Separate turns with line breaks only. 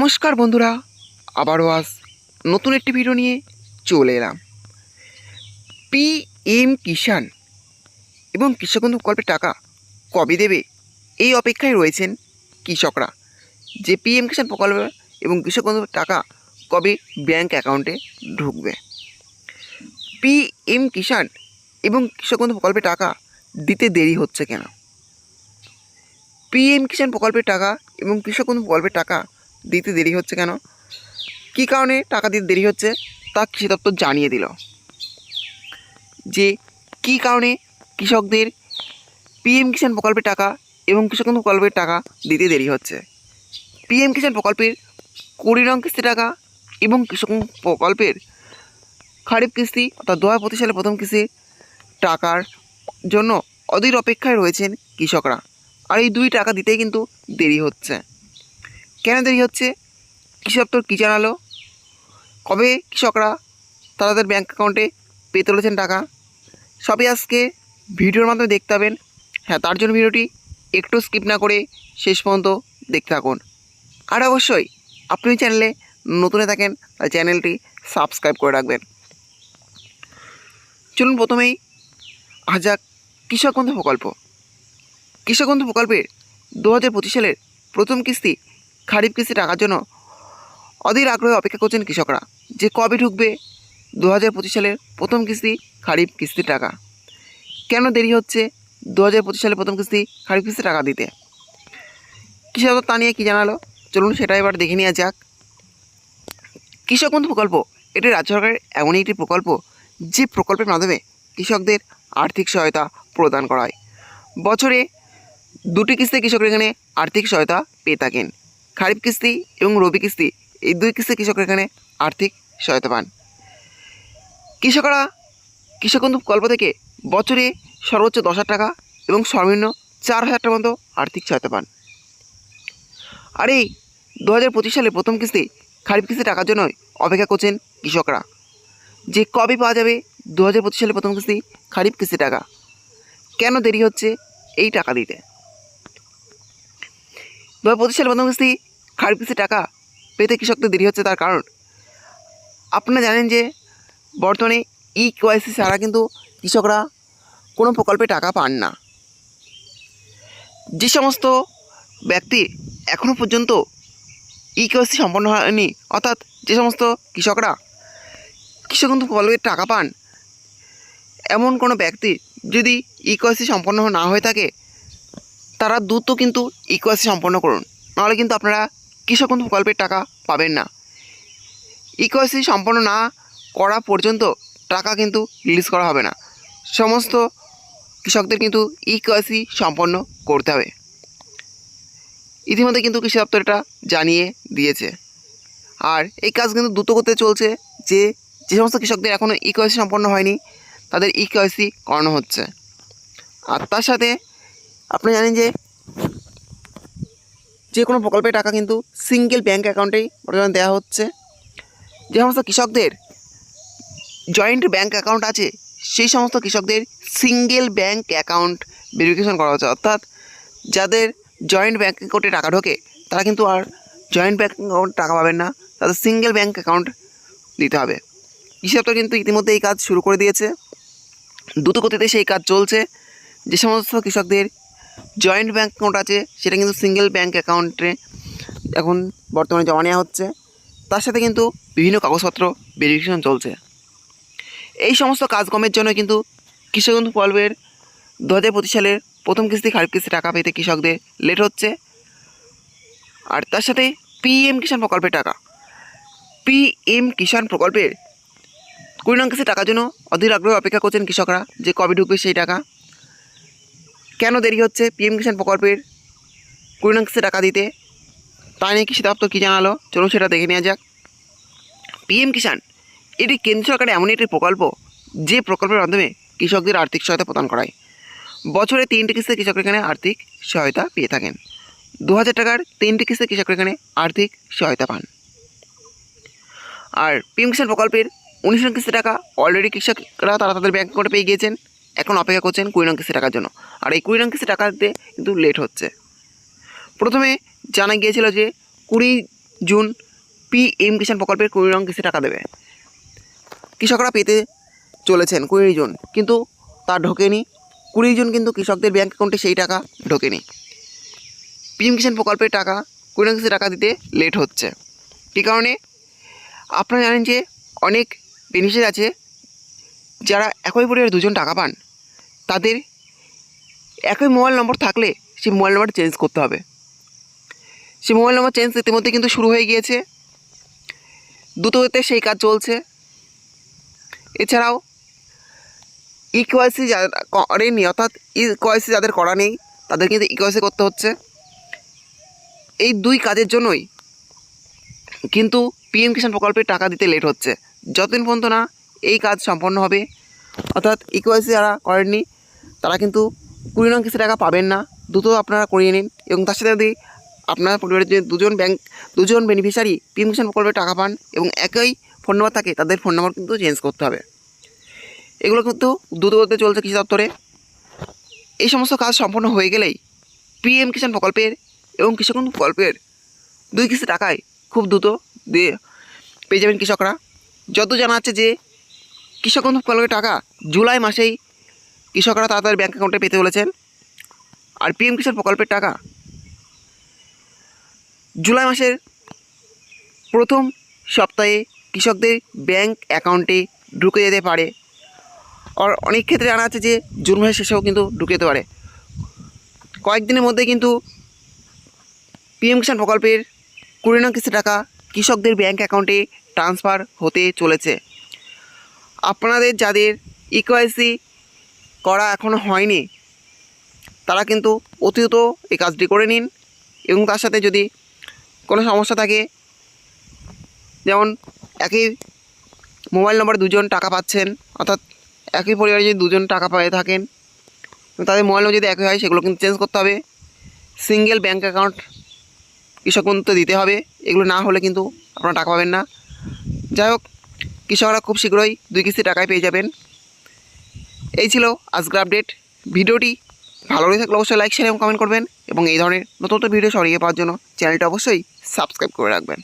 নমস্কার বন্ধুরা, আবারও আজ নতুন একটি ভিডিও নিয়ে চলে এলাম। পিএম কিষাণ এবং কৃষক বন্ধু প্রকল্পের টাকা কবে দেবে এই অপেক্ষায় রয়েছেন কৃষকরা। যে পিএম কিষাণ প্রকল্প এবং কৃষক বন্ধুর টাকা কবে ব্যাংক অ্যাকাউন্টে ঢুকবে। পিএম কিষাণ এবং কৃষক বন্ধু প্রকল্পের টাকা দিতে দেরি হচ্ছে কেন? পিএম কিষাণ প্রকল্পের টাকা এবং কৃষক বন্ধু প্রকল্পের টাকা দিতে দেরি হচ্ছে কেন, কী কারণে টাকা দিতে দেরি হচ্ছে তা কৃষি দপ্তর জানিয়ে দিল। যে কী কারণে কৃষকদের পিএম কিষাণ প্রকল্পের টাকা এবং কৃষক বন্ধু প্রকল্পের টাকা দিতে দেরি হচ্ছে। পিএম কিষাণ প্রকল্পের 20 নং কিস্তি টাকা এবং কৃষক প্রকল্পের খারিফ কিস্তি অর্থাৎ 2025 সালে প্রথম কিস্তির টাকার জন্য অধীর অপেক্ষায় রয়েছেন কৃষকরা। আর এই দুই টাকা দিতেই কিন্তু দেরি হচ্ছে। কেন দেরি হচ্ছে, কৃষি দপ্তর কী জানালো, কবে কৃষকরা তাদের ব্যাঙ্ক অ্যাকাউন্টে পেয়ে তুলেছেন টাকা, সবই আজকে ভিডিওর মাধ্যমে দেখতে পাবেন। হ্যাঁ, তার জন্য ভিডিওটি একটু স্কিপ না করে শেষ পর্যন্ত দেখতে থাকুন। আর অবশ্যই আপনি চ্যানেলে নতুন হয়ে থাকেন তাহলে চ্যানেলটি সাবস্ক্রাইব করে রাখবেন। চলুন প্রথমেই আসা যাক কৃষক বন্ধু প্রকল্প। কৃষক বন্ধু প্রকল্পের 2025 সালের প্রথম কিস্তি খারিফ কিস্তি টাকার জন্য অধীর আগ্রহে অপেক্ষা করছেন কৃষকরা। যে কবে ঢুকবে 2025 সালের প্রথম কিস্তি খারিফ কিস্তির টাকা। কেন দেরি হচ্ছে 2025 সালের প্রথম কিস্তি খারিফ কিস্তি টাকা দিতে, কৃষক তা নিয়ে কী জানালো চলুন সেটা এবার দেখে নেওয়া যাক। কৃষক বন্ধু প্রকল্প এটি রাজ্য সরকারের এমনই একটি প্রকল্প যে প্রকল্পের মাধ্যমে কৃষকদের আর্থিক সহায়তা প্রদান করা হয়। বছরে 2টি কিস্তি কৃষকরা এখানে আর্থিক সহায়তা পেয়ে থাকেন। খারিফ কিস্তি এবং রবি কিস্তি এই 2 কিস্তি কৃষকরা এখানে আর্থিক সহায়তা পান। কৃষকরা কৃষক বন্ধু প্রকল্প থেকে বছরে সর্বোচ্চ 10,000 টাকা এবং সর্বনিম্ন 4,000 টাকা পর্যন্ত আর্থিক সহায়তা পান। আর এই 2025 সালে প্রথম কিস্তি খারিফ কিস্তি টাকার জন্য অপেক্ষা করছেন কৃষকরা। যে কবে পাওয়া যাবে 2025 সালে প্রথম কিস্তি খারিফ কিস্তি টাকা। কেন দেরি হচ্ছে এই টাকা দিতে? 2025 সালে প্রথম কিস্তি খারিফ কিস্তি টাকা পেতে কৃষকদের দেরি হচ্ছে, তার কারণ আপনারা জানেন যে বর্তমানে EKYC ছাড়া কিন্তু কৃষকরা কোনো প্রকল্পে টাকা পান না। যে সমস্ত ব্যক্তি এখনও পর্যন্ত EKYC সম্পন্ন হয়নি, অর্থাৎ যে সমস্ত কৃষকরা কৃষক বন্ধু প্রকল্পের টাকা পান, এমন কোনো ব্যক্তি যদি EKYC সম্পন্ন না হয়ে থাকে তারা দ্রুত কিন্তু EKYC সম্পন্ন করুন, নাহলে কিন্তু আপনারা কৃষক বন্ধু প্রকল্পের টাকা পাবেন না। EKYC সম্পন্ন না করা পর্যন্ত টাকা কিন্তু রিলিজ করা হবে না। সমস্ত কৃষকদের কিন্তু EKYC সম্পন্ন করতে হবে। ইতিমধ্যে কিন্তু কৃষি দপ্তর এটা জানিয়ে দিয়েছে। আর এই কাজ কিন্তু দ্রুত করতে চলছে। যে সমস্ত কৃষকদের এখনও EKYC সম্পন্ন হয়নি তাদের EKYC করানো হচ্ছে। আর তার সাথে আপনি জানেন যে কোনো প্রকল্পের টাকা কিন্তু সিঙ্গেল ব্যাঙ্ক অ্যাকাউন্টেই বর্তমানে দেওয়া হচ্ছে। যে সমস্ত কৃষকদের জয়েন্ট ব্যাঙ্ক অ্যাকাউন্ট আছে সেই সমস্ত কৃষকদের সিঙ্গেল ব্যাঙ্ক অ্যাকাউন্ট ভেরিফিকেশন করা হচ্ছে, অর্থাৎ যাদের জয়েন্ট ব্যাঙ্ক অ্যাকাউন্টে টাকা ঢোকে তারা কিন্তু আর জয়েন্ট ব্যাঙ্ক অ্যাকাউন্ট টাকা পাবেন না, তাদের সিঙ্গেল ব্যাঙ্ক অ্যাকাউন্ট দিতে হবে। কৃষি দপ্তর কিন্তু ইতিমধ্যে এই কাজ শুরু করে দিয়েছে, দ্রুত গতিতে সেই কাজ চলছে। যে সমস্ত কৃষকদের জয়েন্ট ব্যাঙ্ক অ্যাকাউন্ট আছে সেটা কিন্তু সিঙ্গেল ব্যাঙ্ক অ্যাকাউন্টে এখন বর্তমানে জমা নেওয়া হচ্ছে। তার সাথে কিন্তু বিভিন্ন কাগজপত্র ভেরিফিকেশন চলছে। এই সমস্ত কাজকর্মের জন্য কিন্তু কৃষক বন্ধু প্রকল্পের 2025 সালের প্রথম কিস্তি খারিফ কিস্তি টাকা পেতে কৃষকদের লেট হচ্ছে। আর তার সাথে পিএম কিষাণ প্রকল্পের টাকা, পিএম কিষাণ প্রকল্পের 20 নং কিস্তি টাকার জন্য অধীর আগ্রহে অপেক্ষা করছেন কৃষকরা যে কবে ঢুকবে সেই টাকা। কেন দেরি হচ্ছে পিএম কিষাণ প্রকল্পের 20 নং কিস্তি টাকা দিতে, তা নিয়ে কৃষি দপ্তর কী জানালো চলুন সেটা দেখে নেওয়া যাক। পিএম কিষাণ এটি কেন্দ্র সরকারের এমন একটি প্রকল্প যে প্রকল্পের মাধ্যমে কৃষকদের আর্থিক সহায়তা প্রদান করায়। বছরে 3টি কিস্তি কৃষকরা এখানে আর্থিক সহায়তা পেয়ে থাকেন। 2,000 টাকার 3টি কিস্তি কৃষকরা এখানে আর্থিক সহায়তা পান। আর পিএম কিষাণ প্রকল্পের 19 নং কিস্তি টাকা অলরেডি কৃষকরা তারা তাদের ব্যাঙ্ক অ্যাকাউন্টে পেয়ে গিয়েছেন, এখন অপেক্ষা করছেন 20 নং কিস্তি টাকার জন্য। আর এই 20 নং কিস্তি টাকাতে কিন্তু লেট হচ্ছে। প্রথমে জানা গিয়েছিল যে 20 জুন PM কিষাণ প্রকল্পের 20 নং কিস্তি টাকা দেবে। কৃষকরা পেতে চলেছেন 20 জন, কিন্তু তা ঢোকেনি। 20 জন কিন্তু কৃষকদের ব্যাঙ্ক অ্যাকাউন্টে সেই টাকা ঢোকেনি। PM কিষাণ প্রকল্পের টাকা 20 নং কিস্তি টাকা দিতে লেট হচ্ছে। কী কারণে? আপনারা জানেন যে অনেক বেনিফিশিয়ারি আছে যারা একই পরিবারে 2 জন টাকা পান, তাদের একই মোবাইল নম্বর থাকলে সেই মোবাইল নম্বর চেঞ্জ করতে হবে। সেই মোবাইল নম্বর চেঞ্জ ইতিমধ্যে কিন্তু শুরু হয়ে গিয়েছে, দ্রুতগতিতে সেই কাজ চলছে। এছাড়াও EKYC যারা করেনি, অর্থাৎ EKYC যাদের করা নেই তাদের কিন্তু EKYC করতে হচ্ছে। এই 2 কাজের জন্যই কিন্তু PM কিষাণ প্রকল্পের টাকা দিতে লেট হচ্ছে। যতদিন পর্যন্ত না এই কাজ সম্পন্ন হবে, অর্থাৎ EKYC যারা করেননি তারা কিন্তু 20 নং কিস্তি টাকা পাবেন না। দ্রুত আপনারা করিয়ে নিন, এবং তার সাথে যদি আপনার পরিবারের যে 2 জন বেনিফিশিয়ারি PM কিষাণ প্রকল্পের টাকা পান এবং একই ফোন নম্বর থাকে, তাদের ফোন নম্বর কিন্তু চেঞ্জ করতে হবে। এগুলো কিন্তু দ্রুতগতিতে চলছে কৃষি দপ্তরে। এই সমস্ত কাজ সম্পন্ন হয়ে গেলেই PM কিষাণ প্রকল্পের এবং কৃষক বন্ধু প্রকল্পের 2 কিস্তি টাকায় খুব দ্রুত দিয়ে পেয়ে যাবেন কৃষকরা। যত জানা যাচ্ছে যে কৃষক বন্ধু প্রকল্পের টাকা জুলাই মাসেই কৃষকরা তাদের ব্যাঙ্ক অ্যাকাউন্টে পেতে চলেছেন, আর PM কিষাণ প্রকল্পের টাকা জুলাই মাসের প্রথম সপ্তাহে কৃষকদের ব্যাঙ্ক অ্যাকাউন্টে ঢুকে যেতে পারে। আর অনেক ক্ষেত্রে জানা যাচ্ছে যে জুন মাসের শেষেও কিন্তু ঢুকে যেতে পারে। কয়েকদিনের মধ্যে কিন্তু PM কিষাণ প্রকল্পের 20 নং কিস্তি টাকা কৃষকদের ব্যাঙ্ক অ্যাকাউন্টে ট্রান্সফার হতে চলেছে। আপনাদের যাদের EKYC করা এখনও হয়নি তারা কিন্তু অতি দ্রুত এই কাজটি করে নিন, এবং তার সাথে যদি কোনো সমস্যা থাকে, যেমন একই মোবাইল নম্বরে 2 জন টাকা পাচ্ছেন, অর্থাৎ একই পরিবারে যদি 2 জন টাকা পেয়ে থাকেন এবং তাদের মোবাইল নম্বর যদি একই হয়, সেগুলো কিন্তু চেঞ্জ করতে হবে। সিঙ্গেল ব্যাঙ্ক অ্যাকাউন্ট কৃষক বন্ধুতে দিতে হবে। এগুলো না হলে কিন্তু আপনারা টাকা পাবেন না। যাই হোক, কৃষকরা খুব শীঘ্রই 2 কিস্তি টাকায় পেয়ে যাবেন। এই ছিল আজকের আপডেট। ভিডিওটি ভালো লেগে থাকলে অবশ্যই লাইক, শেয়ার এবং কমেন্ট করবেন, এবং এই ধরনের নতুন নতুন ভিডিও সরিয়ে পাওয়ার জন্য চ্যানেলটা অবশ্যই সাবস্ক্রাইব করে রাখবেন।